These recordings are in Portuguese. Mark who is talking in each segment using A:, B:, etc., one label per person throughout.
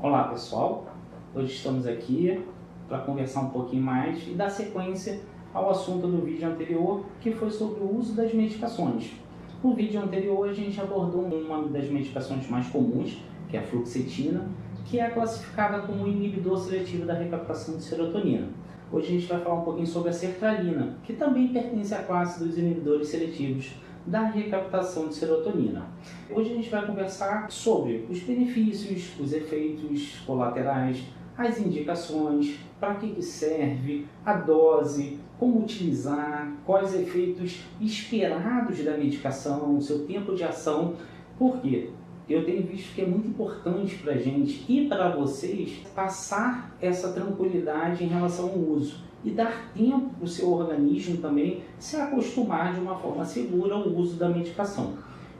A: Olá pessoal, hoje estamos aqui para conversar um pouquinho mais e dar sequência ao assunto do vídeo anterior, que foi sobre o uso das medicações. No vídeo anterior a gente abordou uma das medicações mais comuns, que é a fluoxetina, que é classificada como inibidor seletivo da recaptação de serotonina. Hoje a gente vai falar um pouquinho sobre a sertralina, que também pertence à classe dos inibidores seletivos da recaptação de serotonina. Hoje a gente vai conversar sobre os benefícios, os efeitos colaterais, as indicações, para que serve, a dose, como utilizar, quais efeitos esperados da medicação, o seu tempo de ação. Por quê? Eu tenho visto que é muito importante para a gente e para vocês passar essa tranquilidade em relação ao uso e dar tempo para o seu organismo também se acostumar de uma forma segura ao uso da medicação.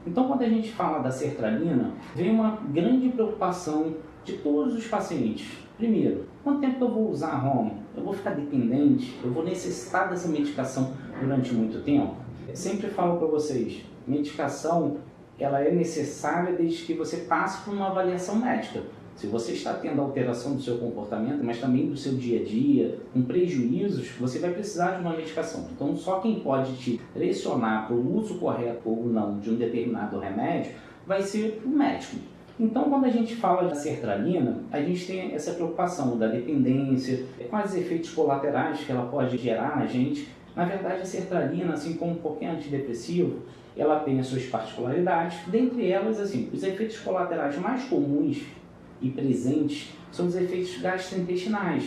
A: Então, quando a gente fala da sertralina, vem uma grande preocupação de todos os pacientes. Primeiro, quanto tempo eu vou usar a Roma? Eu vou ficar dependente? Eu vou necessitar dessa medicação durante muito tempo? Eu sempre falo para vocês, medicação ela é necessária desde que você passe por uma avaliação médica. Se você está tendo alteração do seu comportamento, mas também do seu dia a dia, com prejuízos, você vai precisar de uma medicação. Então, só quem pode te direcionar para o uso correto ou não de um determinado remédio vai ser o médico. Então, quando a gente fala da sertralina, a gente tem essa preocupação da dependência, quais efeitos colaterais que ela pode gerar na gente. Na verdade, a sertralina, assim como qualquer antidepressivo, ela tem as suas particularidades. Dentre elas, assim, os efeitos colaterais mais comuns e presentes são os efeitos gastrointestinais,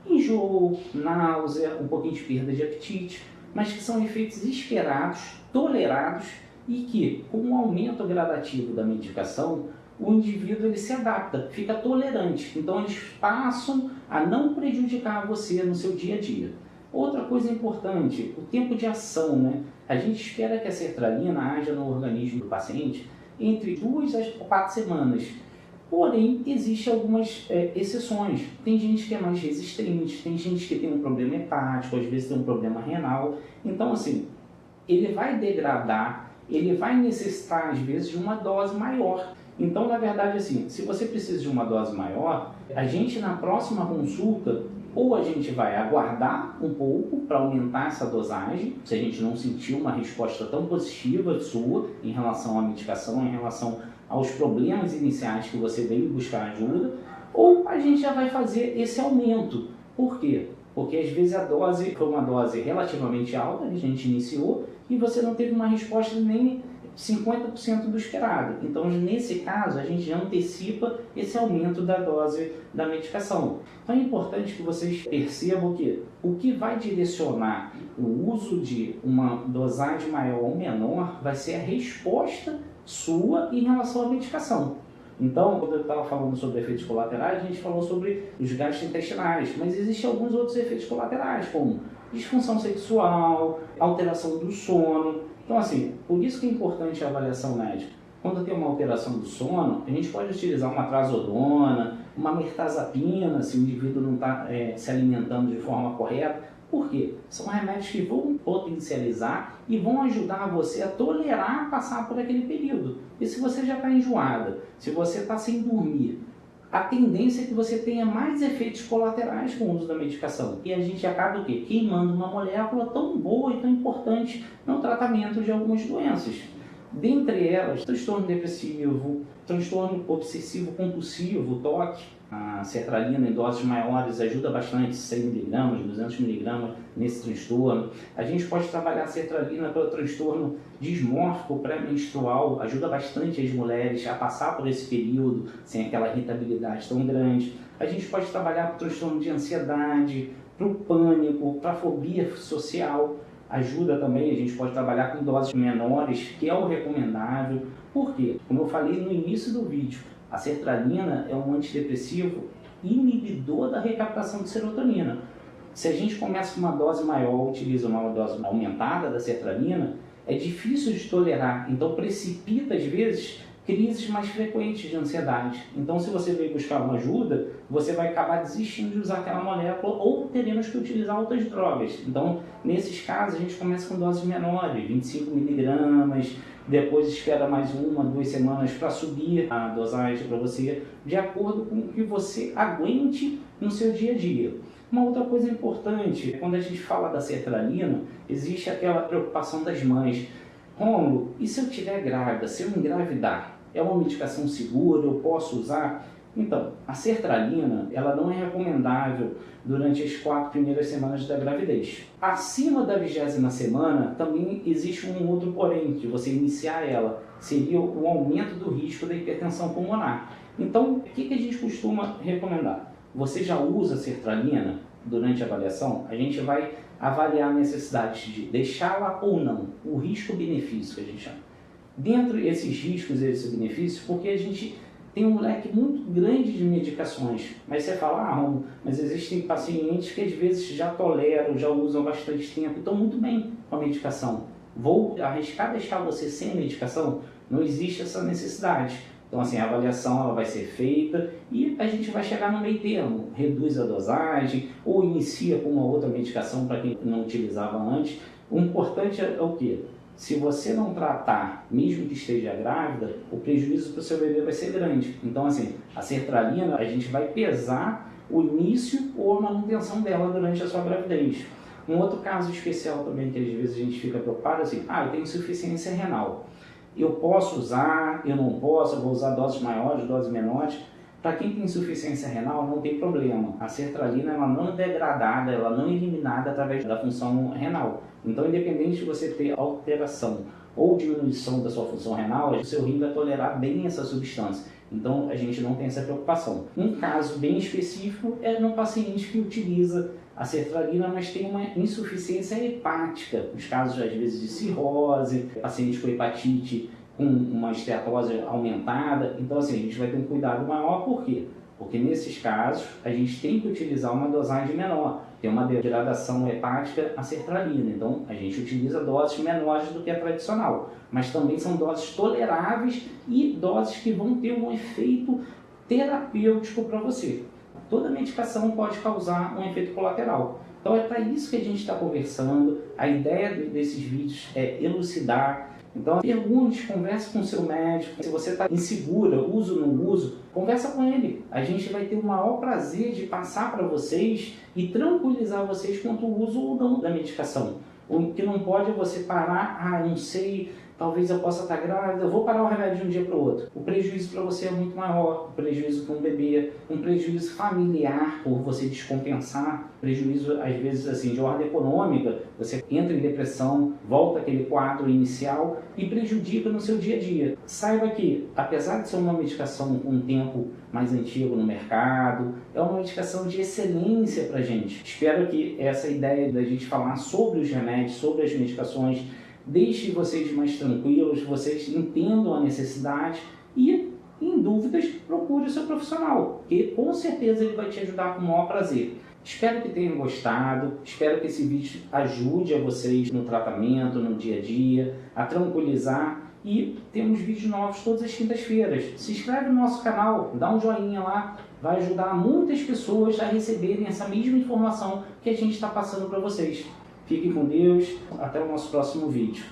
A: enjoo, náusea, um pouquinho de perda de apetite, mas que são efeitos esperados, tolerados e que, com o aumento gradativo da medicação, o indivíduo ele se adapta, fica tolerante, então eles passam a não prejudicar você no seu dia a dia. Outra coisa importante, o tempo de ação, né? A gente espera que a sertralina haja no organismo do paciente entre 2 a 4 semanas. Porém, existem algumas exceções. Tem gente que é mais resistente, tem gente que tem um problema hepático, às vezes tem um problema renal. Então, assim, ele vai degradar, ele vai necessitar, às vezes, de uma dose maior. Então, na verdade, assim, se você precisa de uma dose maior, a gente, na próxima consulta, ou a gente vai aguardar um pouco para aumentar essa dosagem, se a gente não sentir uma resposta tão positiva sua em relação à medicação, em relação aos problemas iniciais que você veio buscar ajuda, ou a gente já vai fazer esse aumento. Por quê? Porque às vezes a dose foi uma dose relativamente alta, que a gente iniciou, e você não teve uma resposta nem 50% do esperado. Então, nesse caso, a gente antecipa esse aumento da dose da medicação. Então, é importante que vocês percebam que o que vai direcionar o uso de uma dosagem maior ou menor vai ser a resposta sua em relação à medicação. Então, quando eu estava falando sobre efeitos colaterais, a gente falou sobre os gastrointestinais, mas existem alguns outros efeitos colaterais, como disfunção sexual, alteração do sono. Então, assim, por isso que é importante a avaliação médica. Quando tem uma alteração do sono, a gente pode utilizar uma trazodona, uma mirtazapina, se o indivíduo não está se alimentando de forma correta. Por quê? São remédios que vão potencializar e vão ajudar você a tolerar passar por aquele período. E se você já está enjoada, se você está sem dormir, a tendência é que você tenha mais efeitos colaterais com o uso da medicação. E a gente acaba o quê? Queimando uma molécula tão boa e tão importante no tratamento de algumas doenças. Dentre elas, transtorno depressivo, transtorno obsessivo compulsivo, TOC. A sertralina em doses maiores ajuda bastante, 100 mg, 200 mg nesse transtorno. A gente pode trabalhar a sertralina para o transtorno dismórfico pré-menstrual, ajuda bastante as mulheres a passar por esse período sem aquela irritabilidade tão grande. A gente pode trabalhar para o transtorno de ansiedade, para o pânico, para a fobia social. Ajuda também, a gente pode trabalhar com doses menores, que é o recomendável. Por quê? Como eu falei no início do vídeo, a sertralina é um antidepressivo inibidor da recaptação de serotonina. Se a gente começa com uma dose maior, utiliza uma dose aumentada da sertralina, é difícil de tolerar, então precipita às vezes crises mais frequentes de ansiedade. Então, se você veio buscar uma ajuda, você vai acabar desistindo de usar aquela molécula ou teremos que utilizar outras drogas. Então, nesses casos, a gente começa com doses menores, 25 miligramas, depois espera mais 1, 2 semanas para subir a dosagem para você, de acordo com o que você aguente no seu dia a dia. Uma outra coisa importante, quando a gente fala da sertralina, existe aquela preocupação das mães. Rômulo, e se eu estiver grávida, se eu engravidar, é uma medicação segura, eu posso usar? Então, a sertralina, ela não é recomendável durante as 4 primeiras semanas da gravidez. Acima da 20ª semana, também existe um outro porém, de você iniciar ela, seria o aumento do risco da hipertensão pulmonar. Então, o que a gente costuma recomendar? Você já usa sertralina durante a avaliação? A gente vai avaliar a necessidade de deixá-la ou não, o risco-benefício que a gente chama. Dentro desses riscos e desses benefícios, porque a gente tem um leque muito grande de medicações, mas você fala, mas existem pacientes que às vezes já toleram, já usam bastante tempo, estão muito bem com a medicação. Vou arriscar deixar você sem medicação? Não existe essa necessidade. Então, assim, a avaliação ela vai ser feita e a gente vai chegar no meio termo, reduz a dosagem ou inicia com uma outra medicação para quem não utilizava antes. O importante é o quê? Se você não tratar, mesmo que esteja grávida, o prejuízo para o seu bebê vai ser grande. Então, assim, a sertralina, a gente vai pesar o início ou a manutenção dela durante a sua gravidez. Um outro caso especial também que às vezes a gente fica preocupado é assim, eu tenho insuficiência renal. Eu posso usar, eu não posso, eu vou usar doses maiores, doses menores. Para quem tem insuficiência renal, não tem problema. A sertralina ela não é degradada, ela não é eliminada através da função renal. Então, independente de você ter alteração ou diminuição da sua função renal, o seu rim vai tolerar bem essa substância. Então, a gente não tem essa preocupação. Um caso bem específico é no paciente que utiliza a sertralina, mas tem uma insuficiência hepática. Os casos, às vezes, de cirrose, paciente com hepatite com uma esteatose aumentada. Então, assim, a gente vai ter um cuidado maior. Por quê? Porque nesses casos, a gente tem que utilizar uma dosagem menor. Tem uma degradação hepática a sertralina. Então, a gente utiliza doses menores do que a tradicional. Mas também são doses toleráveis e doses que vão ter um efeito terapêutico para você. Toda medicação pode causar um efeito colateral. Então, é para isso que a gente está conversando. A ideia desses vídeos é elucidar. Então, pergunte, converse com o seu médico. Se você está insegura, uso ou não uso, conversa com ele. A gente vai ter o maior prazer de passar para vocês e tranquilizar vocês quanto ao uso ou não da medicação. O que não pode é você parar, não sei, talvez eu possa estar grávida, eu vou parar o remédio de um dia para o outro. O prejuízo para você é muito maior, o prejuízo para um bebê, um prejuízo familiar por você descompensar, prejuízo às vezes assim de ordem econômica, você entra em depressão, volta aquele quadro inicial e prejudica no seu dia a dia. Saiba que, apesar de ser uma medicação com um tempo mais antigo no mercado, é uma medicação de excelência para a gente. Espero que essa ideia da gente falar sobre os remédios, sobre as medicações, deixe vocês mais tranquilos, vocês entendam a necessidade e, em dúvidas, procure o seu profissional, que com certeza ele vai te ajudar com o maior prazer. Espero que tenham gostado, espero que esse vídeo ajude a vocês no tratamento, no dia a dia, a tranquilizar. E temos vídeos novos todas as quintas-feiras. Se inscreve no nosso canal, dá um joinha lá, vai ajudar muitas pessoas a receberem essa mesma informação que a gente está passando para vocês. Fiquem com Deus, até o nosso próximo vídeo.